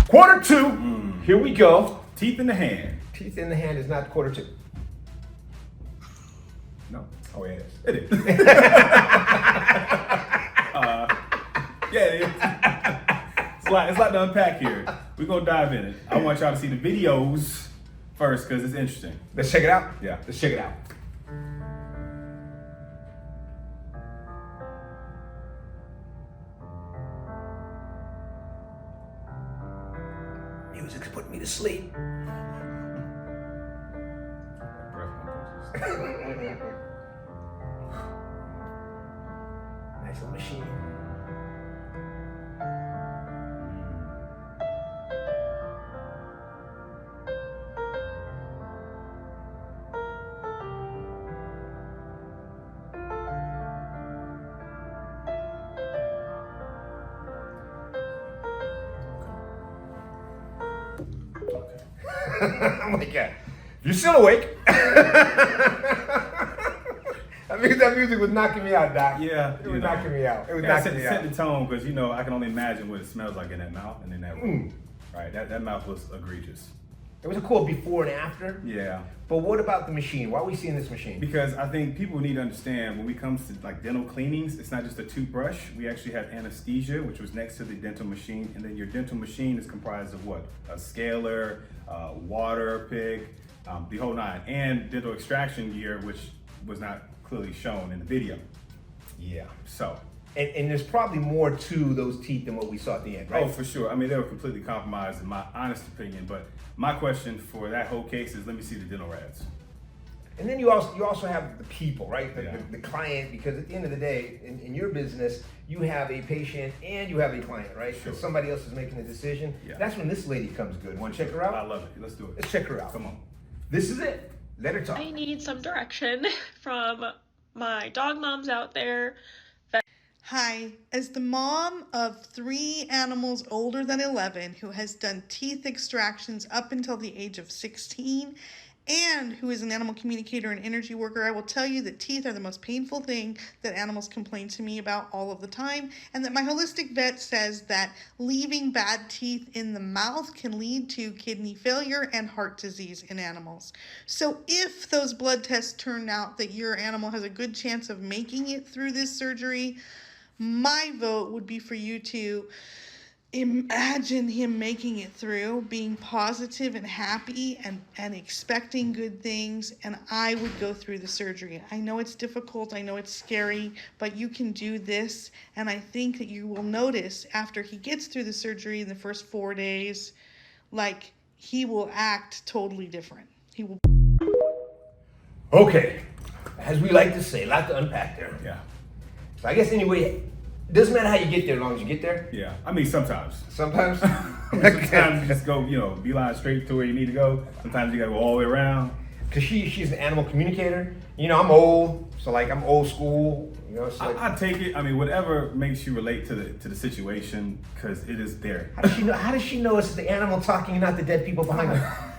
Quarter two. Here we go. Teeth in the hand. Teeth in the hand is not quarter two. No. Oh, yeah, it is. It is. It's a lot to unpack here. We're gonna dive in it. I want y'all to see the videos first because it's interesting. Let's check it out. Yeah. Let's check it out. Music's putting me to sleep. Nice little machine. Oh my God. You're still awake. That music was knocking me out, Doc. Yeah, It was knocking me out. It was Yeah, knocking me out. set the tone because I can only imagine what it smells like in that mouth and in that room. Right, that mouth was egregious. It was a cool before and after. Yeah. But what about the machine? Why are we seeing this machine? Because I think people need to understand when it comes to like dental cleanings, it's not just a toothbrush. We actually have anesthesia, which was next to the dental machine, and then your dental machine is comprised of what? A scaler, water pick, the whole nine, and dental extraction gear, which was not clearly shown in the video. Yeah. So. And there's probably more to those teeth than what we saw at the end, right? Oh, for sure. I mean, they were completely compromised in my honest opinion, but my question for that whole case is let me see the dental rads. And then you also have the people, right? Yeah. The client, because at the end of the day, in your business, you have a patient and you have a client, right? Sure. Because somebody else is making the decision. Yeah. That's when this lady comes good. Want to check her out? I love it. Let's do it. Let's check her out. Come on. This is it. Let her talk. I need some direction from my dog moms out there. Hi, as the mom of 3 animals older than 11 who has done teeth extractions up until the age of 16 and who is an animal communicator and energy worker, I will tell you that teeth are the most painful thing that animals complain to me about all of the time, and that my holistic vet says that leaving bad teeth in the mouth can lead to kidney failure and heart disease in animals. So if those blood tests turn out that your animal has a good chance of making it through this surgery, my vote would be for you to imagine him making it through, being positive and happy and expecting good things, and I would go through the surgery. I know it's difficult, I know it's scary, but you can do this, and I think that you will notice after he gets through the surgery in the first 4 days, like he will act totally different. He will. Okay. As we like to say, a lot to unpack there. Yeah. So I guess anyway, it doesn't matter how you get there as long as you get there. Yeah. I mean, sometimes. Sometimes. Sometimes you just go, beeline straight to where you need to go. Sometimes you gotta go all the way around. Because she's an animal communicator. I'm old, so like I'm old school. So like, I take it. I mean, whatever makes you relate to the situation, because it is there. how does she know it's the animal talking and not the dead people behind her?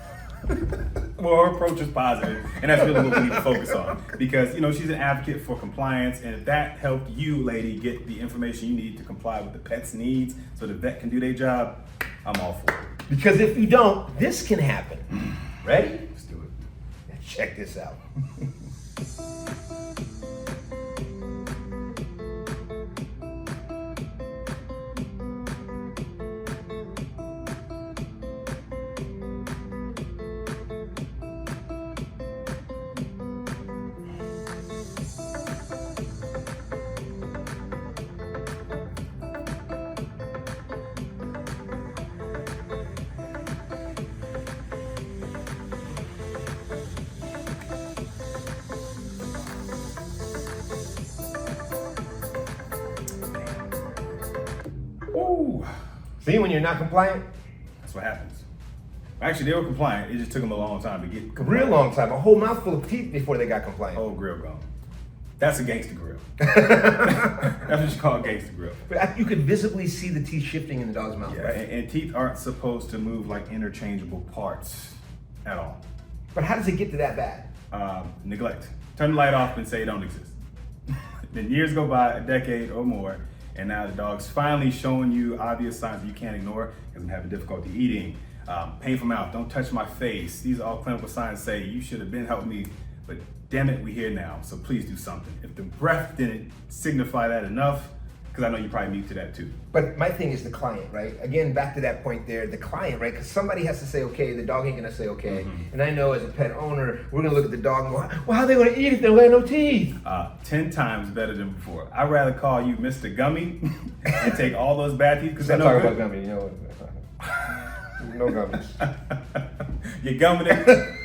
Well, her approach is positive, and that's really what we need to focus on. Because she's an advocate for compliance, and if that helped you, lady, get the information you need to comply with the pet's needs, so the vet can do their job, I'm all for it. Because if you don't, this can happen. Ready? Let's do it. Now check this out. Ooh. See, when you're not compliant, That's what happens. Actually, they were compliant. It just took them a long time to get a compliant. real long time, a whole mouthful of teeth before they got compliant. Whole grill gone. That's a gangster grill. That's what you call a gangster grill. But you could visibly see the teeth shifting in the dog's mouth, Yeah, right? and teeth aren't supposed to move like interchangeable parts at all. But how does it get to that bad? Neglect. Turn the light off and say it don't exist. Then years go by, a decade or more, and now the dog's finally showing you obvious signs that you can't ignore because I'm having difficulty eating, painful mouth, don't touch my face. These are all clinical signs say you should have been helping me, but damn it, we're here now, so please do something. If the breath didn't signify that enough, because I know you probably mute to that too. But my thing is the client, right? Again, back to that point there, the client, right? Because somebody has to say okay, the dog ain't gonna say okay. Mm-hmm. And I know as a pet owner, we're gonna look at the dog and go, well, how are they gonna eat if they don't have no teeth? 10 times better than before. I'd rather call you Mr. Gummy and take all those bad teeth because I I'm know talking about gummy, you know. No gummies. You're gumming it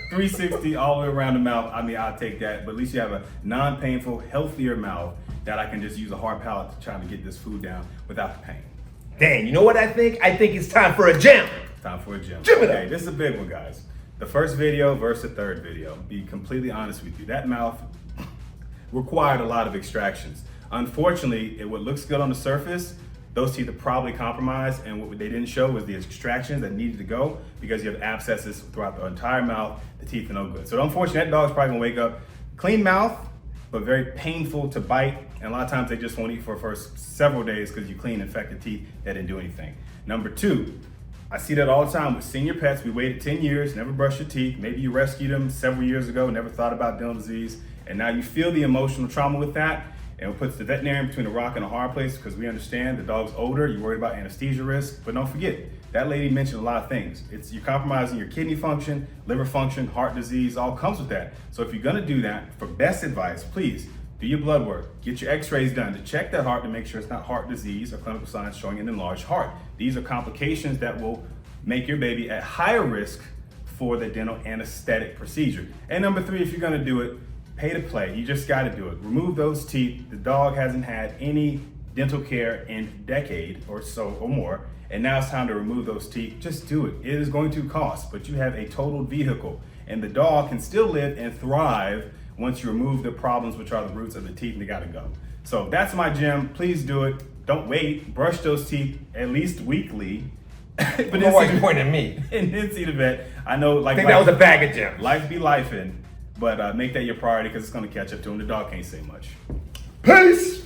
360 all the way around the mouth. I mean, I'll take that, but at least you have a non-painful, healthier mouth that I can just use a hard palate to try to get this food down without the pain. Dang, you know what I think? I think it's time for a gym. Time for a gym. Gym it Okay, up. this is a big one, guys. The first video versus the third video. Be completely honest with you. That mouth required a lot of extractions. Unfortunately, what looks good on the surface, those teeth are probably compromised, and what they didn't show was the extractions that needed to go because you have abscesses throughout the entire mouth. The teeth are no good. So unfortunately, that dog's probably gonna wake up clean mouth, but very painful to bite. And a lot of times they just won't eat for the first several days because you clean infected teeth that didn't do anything. Number two, I see that all the time with senior pets. We waited 10 years, never brushed your teeth. Maybe you rescued them several years ago, never thought about dental disease. And now you feel the emotional trauma with that. And it puts the veterinarian between a rock and a hard place because we understand the dog's older, you're worried about anesthesia risk, but don't forget, that lady mentioned a lot of things. You're compromising your kidney function, liver function, heart disease, all comes with that. So if you're gonna do that, for best advice, please do your blood work, get your x-rays done to check that heart to make sure it's not heart disease or clinical signs showing an enlarged heart. These are complications that will make your baby at higher risk for the dental anesthetic procedure. And number three, if you're gonna do it, pay to play. You just got to do it. Remove those teeth. The dog hasn't had any dental care in a decade or so or more, and now it's time to remove those teeth. Just do it. It is going to cost, but you have a totaled vehicle, and the dog can still live and thrive once you remove the problems, which are the roots of the teeth, and they got to go. So that's my gym. Please do it. Don't wait. Brush those teeth at least weekly. But then why are you pointing at me? And then see the vet. I know, like, I think that was a bag of gems. life be lifing. But make that your priority because it's going to catch up to him. The dog can't say much. Peace!